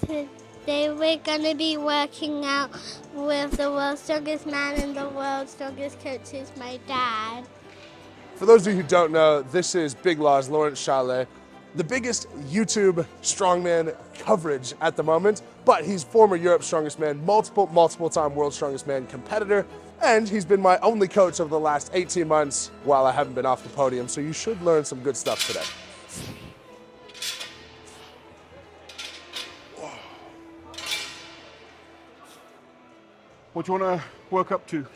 Today we're going to be working out with the world's strongest man, and the world's strongest coach is my dad. For those of you who don't know, this is Big Law's Laurence Shahlaei, the biggest YouTube strongman coverage at the moment, but he's former Europe's strongest man, multiple time world's strongest man competitor, and he's been my only coach over the last 18 months while I haven't been off the podium, so you should learn some good stuff today. What do you want to work up to?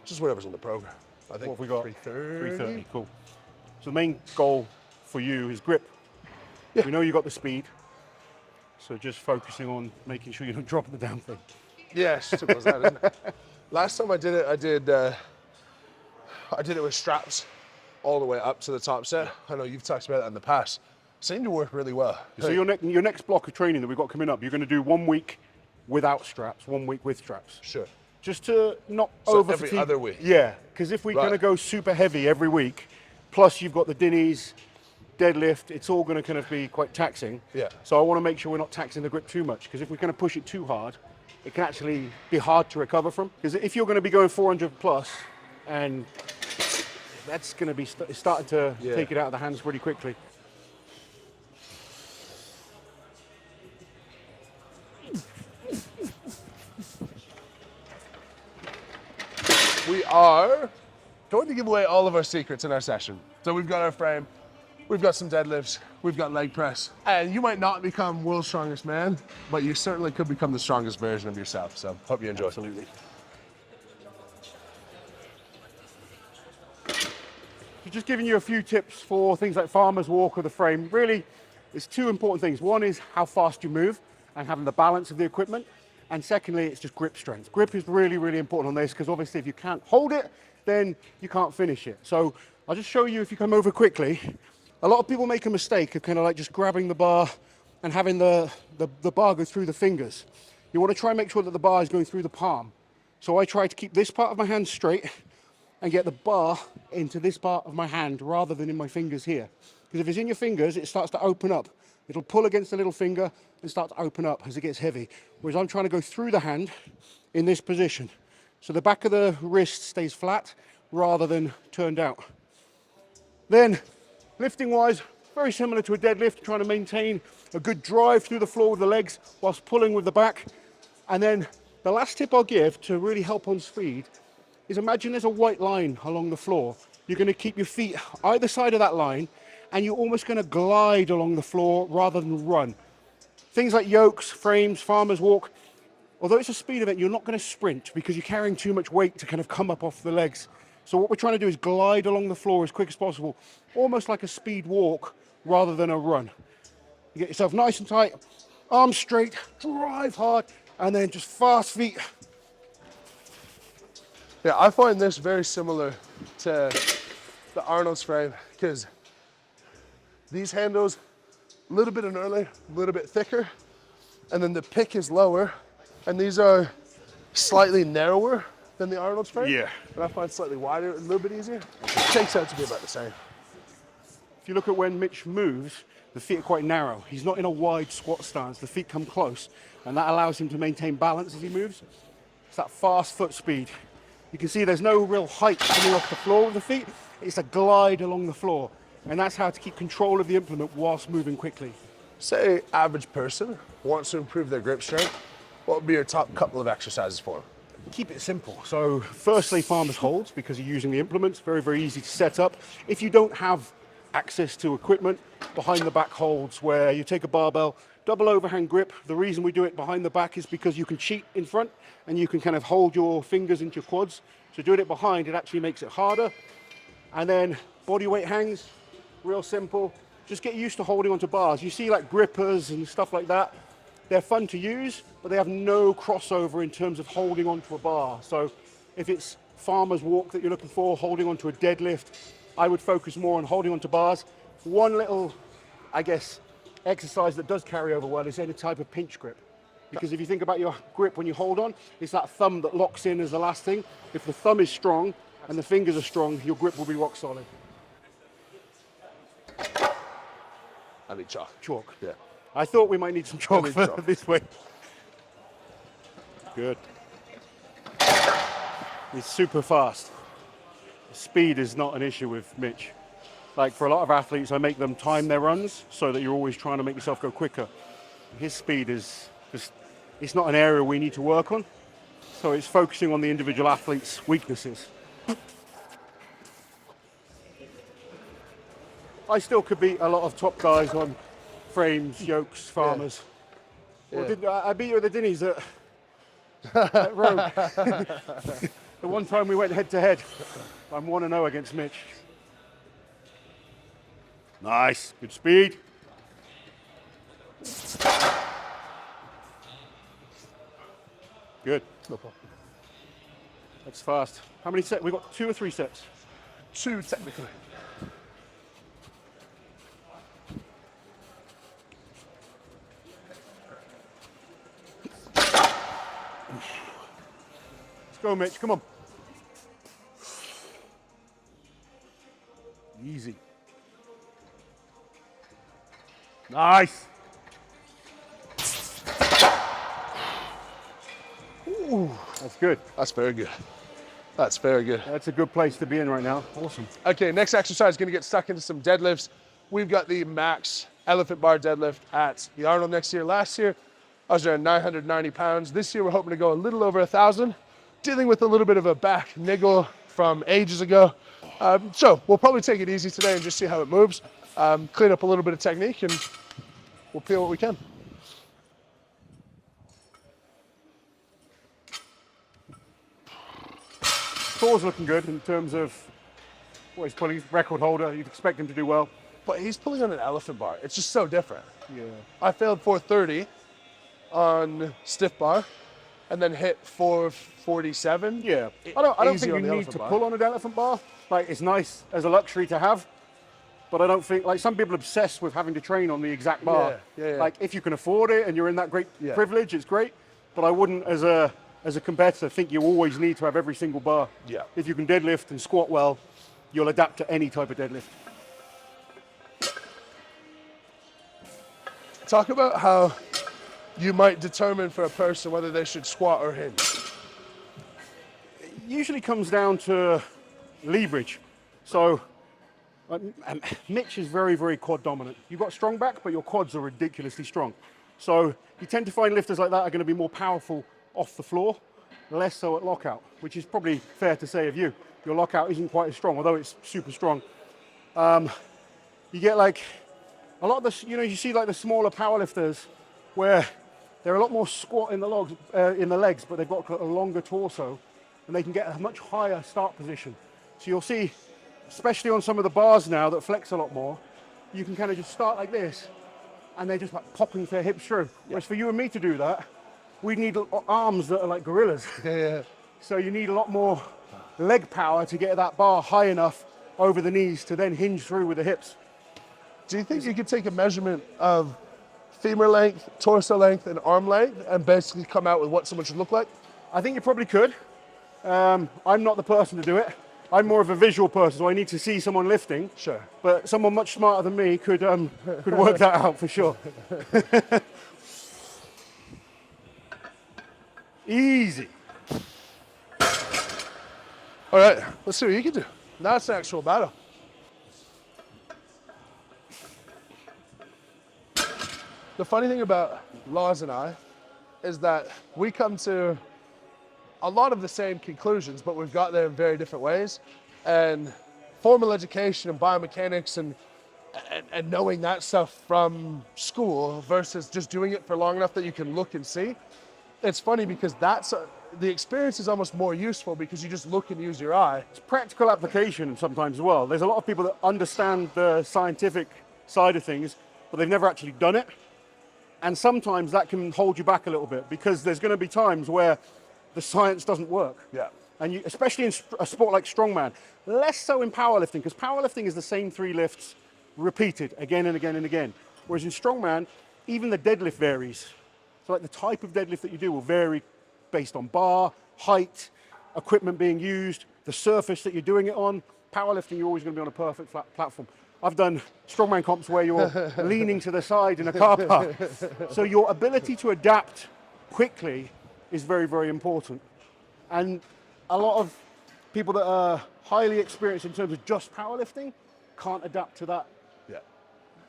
Just whatever's in the program. I think What have we got? 330. 330, cool. So the main goal for you is grip. Yeah. We know you got the speed, so just focusing on making sure you don't drop the damn thing. Yeah, simple as that, isn't it? Last time I did it, I did it with straps all the way up to the top set. I know you've talked about that in the past. Seemed to work really well. So your next block of training that we've got coming up, you're going to do 1 week without straps, 1 week with straps. Sure. Just to not So over every fatigue. other week? Yeah, because if we're Right. going to go super heavy every week, plus you've got the dinnies, deadlift, it's all going to kind of be quite taxing. Yeah. So I want to make sure we're not taxing the grip too much, because if we're going to push it too hard, it can actually be hard to recover from. Because if you're going to be going 400 plus, and that's going to be starting to take it out of the hands pretty quickly. We are going to give away all of our secrets in our session. So we've got our frame, we've got some deadlifts, we've got leg press, and you might not become world's strongest man, but you certainly could become the strongest version of yourself. So hope you enjoy. Absolutely. So just giving you a few tips for things like farmer's walk or the frame. Really, it's two important things. One is how fast you move and having the balance of the equipment. And secondly, it's just grip strength. Grip is really, really important on this, because obviously if you can't hold it, then you can't finish it. So I'll just show you, if you come over quickly. A lot of people make a mistake of kind of like just grabbing the bar and having the bar go through the fingers. You want to try and make sure that the bar is going through the palm. So I try to keep this part of my hand straight and get the bar into this part of my hand rather than in my fingers here. Because if it's in your fingers, it starts to open up. It'll pull against the little finger and start to open up as it gets heavy. Whereas I'm trying to go through the hand in this position. So the back of the wrist stays flat rather than turned out. Then, lifting wise, very similar to a deadlift, trying to maintain a good drive through the floor with the legs whilst pulling with the back. And then the last tip I'll give to really help on speed is, imagine there's a white line along the floor. You're going to keep your feet either side of that line, and you're almost going to glide along the floor rather than run. Things like yokes, frames, farmer's walk, although it's a speed event, you're not going to sprint because you're carrying too much weight to kind of come up off the legs. So what we're trying to do is glide along the floor as quick as possible, almost like a speed walk rather than a run. You get yourself nice and tight, arms straight, drive hard, and then just fast feet. Yeah, I find this very similar to the Arnold's frame, because these handles, a little bit early, a little bit thicker, and then the pick is lower, and these are slightly narrower than the Arnold's frame. Yeah. And I find slightly wider, a little bit easier. It takes out to be about the same. If you look at when Mitch moves, the feet are quite narrow. He's not in a wide squat stance. The feet come close, and that allows him to maintain balance as he moves. It's that fast foot speed. You can see there's no real height coming off the floor with the feet. It's a glide along the floor, and that's how to keep control of the implement whilst moving quickly. Say average person wants to improve their grip strength, what would be your top couple of exercises for them? Keep it simple. So firstly, farmer's holds, because you're using the implements, very, very easy to set up. If you don't have access to equipment, behind the back holds, where you take a barbell, double overhand grip. The reason we do it behind the back is because you can cheat in front and you can kind of hold your fingers into your quads. So doing it behind, it actually makes it harder. And then body weight hangs, real simple. Just get used to holding onto bars. You see like grippers and stuff like that. They're fun to use, but they have no crossover in terms of holding onto a bar. So if it's farmer's walk that you're looking for, holding onto a deadlift, I would focus more on holding onto bars. One little, I guess, exercise that does carry over well is any type of pinch grip. Because if you think about your grip when you hold on, it's that thumb that locks in as the last thing. If the thumb is strong and the fingers are strong, your grip will be rock solid. I need chalk. Chalk. Yeah. I thought we might need some chalk for chalk. this way. Good. He's super fast. Speed is not an issue with Mitch. Like for a lot of athletes, I make them time their runs so that you're always trying to make yourself go quicker. His speed is just, it's not an area we need to work on. So it's focusing on the individual athlete's weaknesses. I still could beat a lot of top guys on frames, yokes, farmers. Yeah. Well, I beat you at the Dinnies at Rogue. The one time we went head to head, I'm 1-0 against Mitch. Nice, good speed. Good. No problem. That's fast. How many sets? We got 2 or 3 sets? 2 technically. Let's go, Mitch. Come on. Easy. Nice. Ooh, that's good. That's very good. That's very good. That's a good place to be in right now. Awesome. Okay, next exercise is gonna get stuck into some deadlifts. We've got the max elephant bar deadlift at the Arnold next year. Last year, I was around 990 pounds. This year, we're hoping to go a little over 1,000, dealing with a little bit of a back niggle from ages ago. So we'll probably take it easy today and just see how it moves. Clean up a little bit of technique and we'll feel what we can. Thor's looking good in terms of what he's pulling. He's a record holder. You'd expect him to do well. But he's pulling on an elephant bar. It's just so different. Yeah. I failed 430 on stiff bar and then hit 447. Yeah. I don't Easy think on you the need elephant to bar. pull on an elephant bar. Like, it's nice as a luxury to have. But I don't think, like, some people obsess with having to train on the exact bar. Yeah. Like, if you can afford it and you're in that great Yeah. privilege, it's great. But I wouldn't, as a competitor, think you always need to have every single bar. Yeah. If you can deadlift and squat well, you'll adapt to any type of deadlift. Talk about how you might determine for a person whether they should squat or hinge. It usually comes down to leverage. So, Mitch is very, very quad dominant. You've got strong back, but your quads are ridiculously strong. So you tend to find lifters like that are going to be more powerful off the floor, less so at lockout, which is probably fair to say of you. Your lockout isn't quite as strong, although it's super strong. You get like a lot of the, you see like the smaller powerlifters where they're a lot more squat in the legs, but they've got a longer torso and they can get a much higher start position. So you'll see, especially on some of the bars now that flex a lot more, you can kind of just start like this and they're just like popping their hips through. Whereas for you and me to do that, we need arms that are like gorillas. Yeah. So you need a lot more leg power to get that bar high enough over the knees to then hinge through with the hips. Do you think you could take a measurement of femur length, torso length, and arm length and basically come out with what someone should look like? I think you probably could. I'm not the person to do it. I'm more of a visual person, so I need to see someone lifting. Sure. But someone much smarter than me could work that out for sure. Easy. All right, let's see what you can do. Now it's an actual battle. The funny thing about Laws and I is that we come to a lot of the same conclusions, but we've got there in very different ways. And formal education and biomechanics and knowing that stuff from school versus just doing it for long enough that you can look and see. It's funny because the experience is almost more useful because you just look and use your eye. It's practical application sometimes as well. There's a lot of people that understand the scientific side of things, but they've never actually done it. And sometimes that can hold you back a little bit because there's going to be times where the science doesn't work. Yeah. And you, especially in a sport like strongman, less so in powerlifting, because powerlifting is the same 3 lifts repeated again and again and again. Whereas in strongman, even the deadlift varies. So like the type of deadlift that you do will vary based on bar, height, equipment being used, the surface that you're doing it on. Powerlifting, you're always going to be on a perfect flat platform. I've done strongman comps where you're leaning to the side in a car park. So your ability to adapt quickly is very, very important. And a lot of people that are highly experienced in terms of just powerlifting can't adapt to that, Yeah.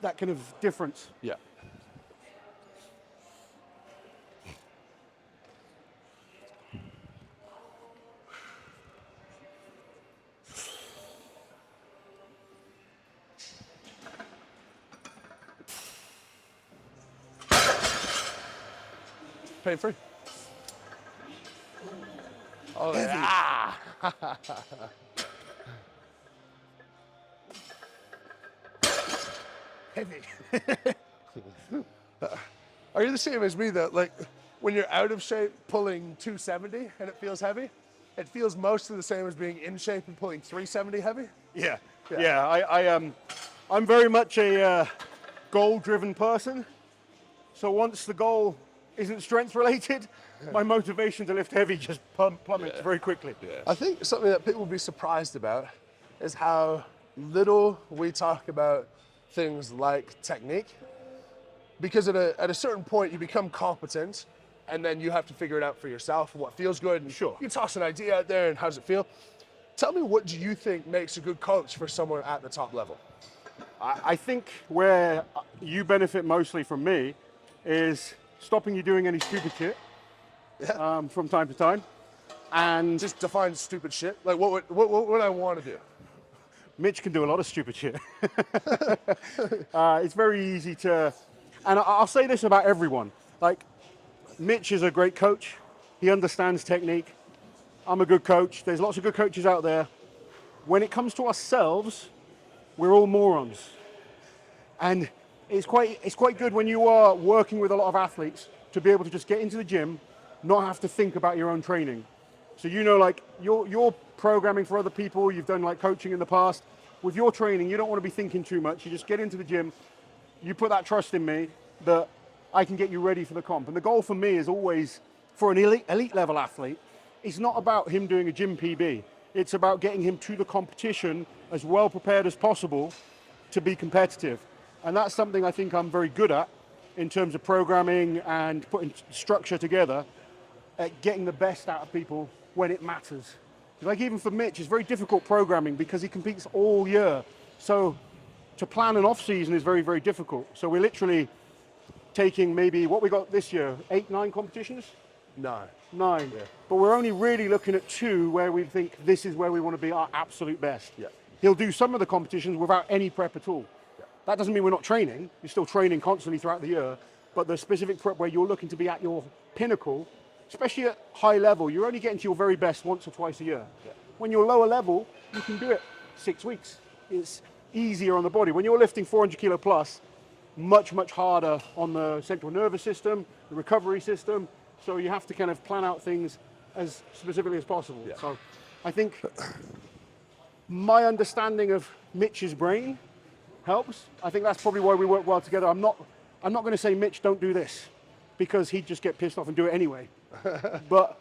that kind of difference. Yeah. Pain free. Oh, yeah. Heavy. Are you the same as me though? Like when you're out of shape pulling 270 and it feels heavy, it feels mostly the same as being in shape and pulling 370 heavy? Yeah. I'm very much a goal-driven person. So once the goal isn't strength related, my motivation to lift heavy just plummets very quickly. Yeah. I think something that people will be surprised about is how little we talk about things like technique. Because at a certain point you become competent and then you have to figure it out for yourself and what feels good. And Sure. You toss an idea out there and how does it feel? Tell me, what do you think makes a good coach for someone at the top level? I think where you benefit mostly from me is stopping you doing any stupid shit from time to time. And Just define stupid shit. Like what would I want to do? Mitch can do a lot of stupid shit. It's very easy to, and I'll say this about everyone, like Mitch is a great coach. He understands technique. I'm a good coach. There's lots of good coaches out there. When it comes to ourselves, we're all morons. And it's quite good when you are working with a lot of athletes to be able to just get into the gym, not have to think about your own training. So like you're programming for other people, you've done like coaching in the past. With your training, you don't want to be thinking too much. You just get into the gym, you put that trust in me that I can get you ready for the comp. And the goal for me is always, for an elite level athlete, it's not about him doing a gym PB. It's about getting him to the competition as well prepared as possible to be competitive. And that's something I think I'm very good at in terms of programming and putting structure together, at getting the best out of people when it matters. Like even for Mitch, it's very difficult programming because he competes all year. So to plan an off season is very, very difficult. So we're literally taking maybe what we got this year, 8, 9 competitions? No. 9. Yeah. But we're only really looking at 2 where we think this is where we want to be our absolute best. Yeah. He'll do some of the competitions without any prep at all. Yeah. That doesn't mean we're not training. You're still training constantly throughout the year. But the specific prep where you're looking to be at your pinnacle, especially at high level, you're only getting to your very best once or twice a year. Yeah. When you're lower level, you can do it 6 weeks. It's easier on the body. When you're lifting 400 kilo plus, much, much harder on the central nervous system, the recovery system. So you have to kind of plan out things as specifically as possible. Yeah. So I think my understanding of Mitch's brain helps. I think that's probably why we work well together. I'm not going to say, Mitch, don't do this, because he'd just get pissed off and do it anyway. But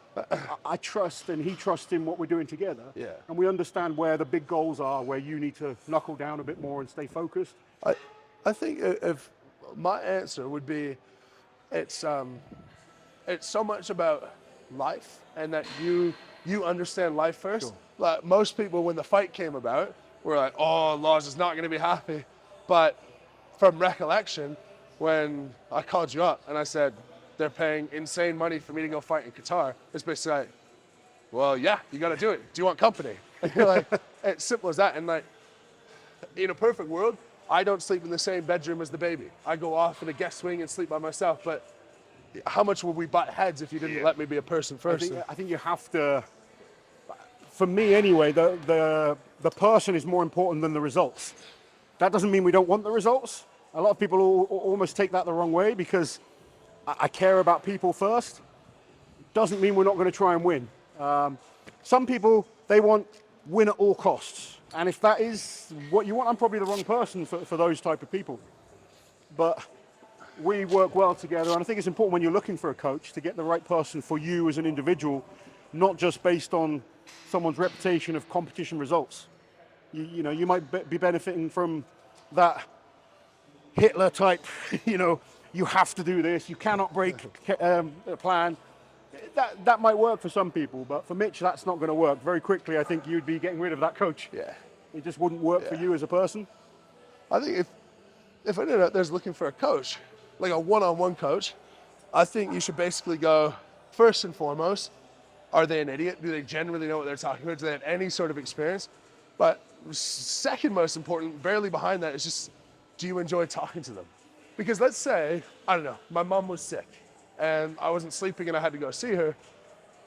I trust, and he trusts in what we're doing together. Yeah. And we understand where the big goals are, where you need to knuckle down a bit more and stay focused. I think if my answer would be, it's so much about life, and that you understand life first. Sure. Like most people, when the fight came about, were like, oh, Laws is not going to be happy. But from recollection, when I called you up and I said, they're paying insane money for me to go fight in Qatar, it's basically like, well, yeah, you got to do it. Do you want company? And you're like, it's simple as that. And like, in a perfect world, I don't sleep in the same bedroom as the baby. I go off in a guest wing and sleep by myself. But how much would we butt heads if you didn't let me be a person first? I think you have to, for me anyway, the person is more important than the results. That doesn't mean we don't want the results. A lot of people almost take that the wrong way, because I care about people first. Doesn't mean we're not going to try and win. Some people, they want win at all costs. And if that is what you want, I'm probably the wrong person for those type of people. But we work well together, and I think it's important when you're looking for a coach to get the right person for you as an individual, not just based on someone's reputation of competition results. You might be benefiting from that Hitler type, you know, you have to do this, you cannot break a plan. That might work for some people, but for Mitch, that's not going to work. Very quickly, I think you'd be getting rid of that coach. Yeah. It just wouldn't work for you as a person. I think if anyone out there's looking for a coach, like a one-on-one coach, I think you should basically go, first and foremost, are they an idiot? Do they genuinely know what they're talking about? Do they have any sort of experience? But second most important, barely behind that, is just, do you enjoy talking to them? Because let's say, I don't know, my mom was sick and I wasn't sleeping and I had to go see her.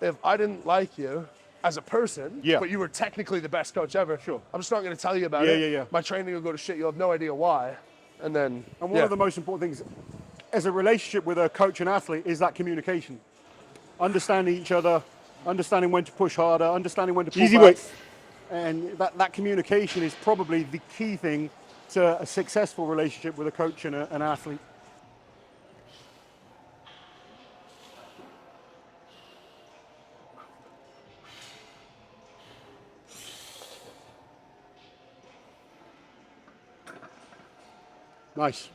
If I didn't like you as a person, but you were technically the best coach ever, I'm just not going to tell you about it. My training will go to shit. You'll have no idea why. And one of the most important things as a relationship with a coach and athlete is that communication. Understanding each other, understanding when to push harder, understanding when to pull back. And that communication is probably the key thing to a successful relationship with a coach and an athlete. Nice.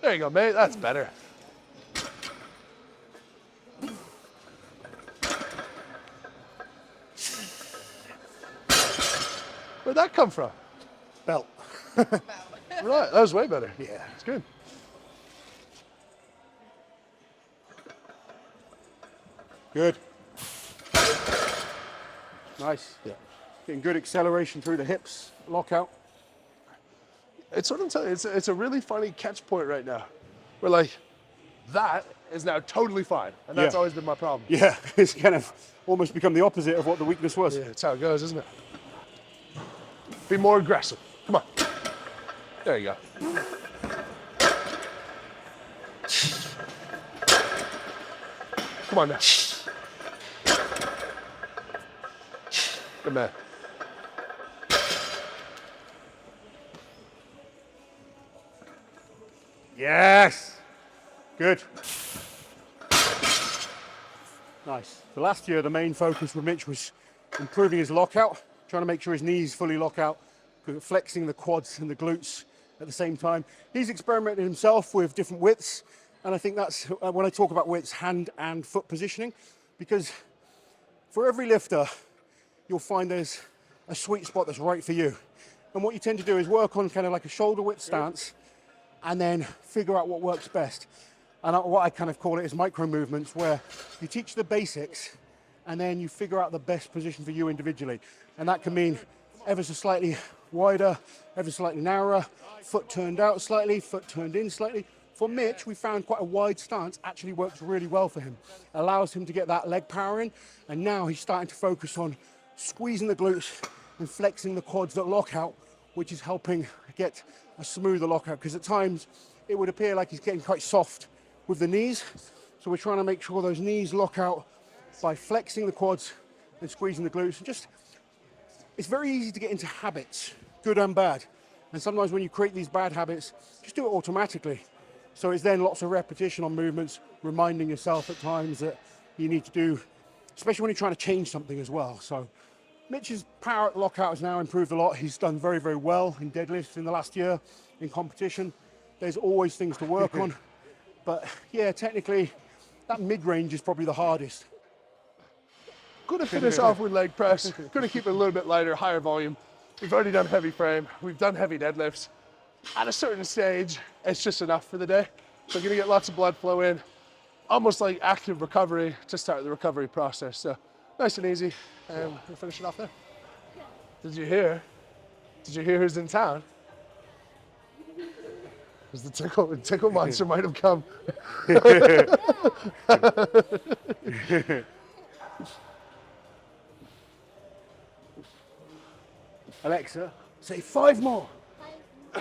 There you go, mate. That's better. Where'd that come from? Belt. Right, that was way better. Yeah. It's good. Good. Nice. Yeah. Getting good acceleration through the hips, lockout. It's what I'm telling you, it's a really funny catch point right now. We're like, that is now totally fine. And that's always been my problem. Yeah, it's kind of almost become the opposite of what the weakness was. Yeah, that's how it goes, isn't it? Be more aggressive. Come on. There you go. Come on now. Good man. Yes. Good. Nice. So last year, the main focus for Mitch was improving his lockout, trying to make sure his knees fully lock out, flexing the quads and the glutes at the same time. He's experimented himself with different widths, and I think that's, when I talk about widths, hand and foot positioning, because for every lifter, you'll find there's a sweet spot that's right for you. And what you tend to do is work on kind of like a shoulder width stance and then figure out what works best. And what I kind of call it is micro movements, where you teach the basics and then you figure out the best position for you individually. And that can mean ever so slightly wider, ever slightly narrower, foot turned out slightly, foot turned in slightly. For Mitch, we found quite a wide stance actually works really well for him. Allows him to get that leg power in, and now he's starting to focus on squeezing the glutes and flexing the quads that lock out, which is helping get a smoother lockout, because at times it would appear like he's getting quite soft with the knees. So we're trying to make sure those knees lock out by flexing the quads and squeezing the glutes. And just, it's very easy to get into habits, good and bad. And sometimes when you create these bad habits, just do it automatically. So it's then lots of repetition on movements, reminding yourself at times that you need to do, especially when you're trying to change something as well. So Mitch's power lockout has now improved a lot. He's done very, very well in deadlifts in the last year in competition. There's always things to work on. But yeah, technically, that mid-range is probably the hardest. Going to finish off with leg press. Going to keep it a little bit lighter, higher volume. We've already done heavy frame. We've done heavy deadlifts. At a certain stage, it's just enough for the day. So going to get lots of blood flow in, almost like active recovery to start the recovery process. So nice and easy, and we'll finish it off there. Did you hear who's in town? Because the tickle monster might have come. Alexa, say 5 more.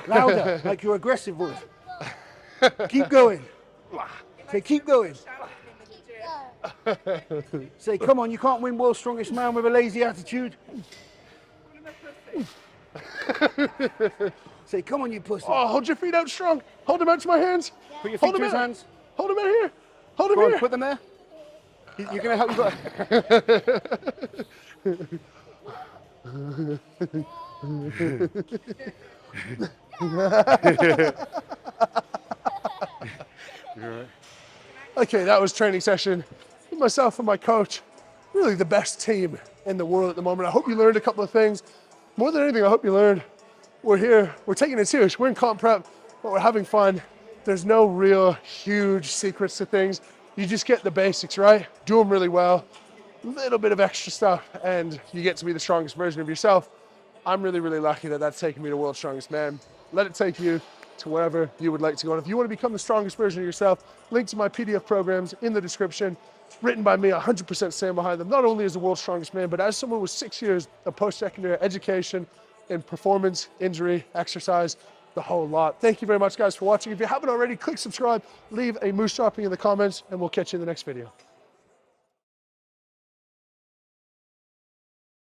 Louder, like your aggressive voice. Keep going. Say, keep going. Say, come on, you can't win world's strongest man with a lazy attitude. Say, come on, you pussy. Oh, hold your feet out strong. Hold them out to my hands. Put your feet to his hands. Hold them out here. Hold them Go here. on, put them there. You're going to help. Okay, that was training session with myself and my coach. Really the best team in the world at the moment. I hope you learned a couple of things. More than anything, I hope you learned we're here, we're taking it serious. We're in comp prep, but we're having fun. There's no real huge secrets to things. You just get the basics, right? Do them really well, a little bit of extra stuff, and you get to be the strongest version of yourself. I'm really, really lucky that that's taken me to World's Strongest Man. Let it take you to wherever you would like to go. And if you want to become the strongest version of yourself, link to my PDF programs in the description. Written by me, 100% stand behind them, not only as the world's strongest man, but as someone with 6 years of post-secondary education in performance, injury, exercise, the whole lot. Thank you very much, guys, for watching. If you haven't already, click subscribe, leave a moose dropping in the comments, and we'll catch you in the next video.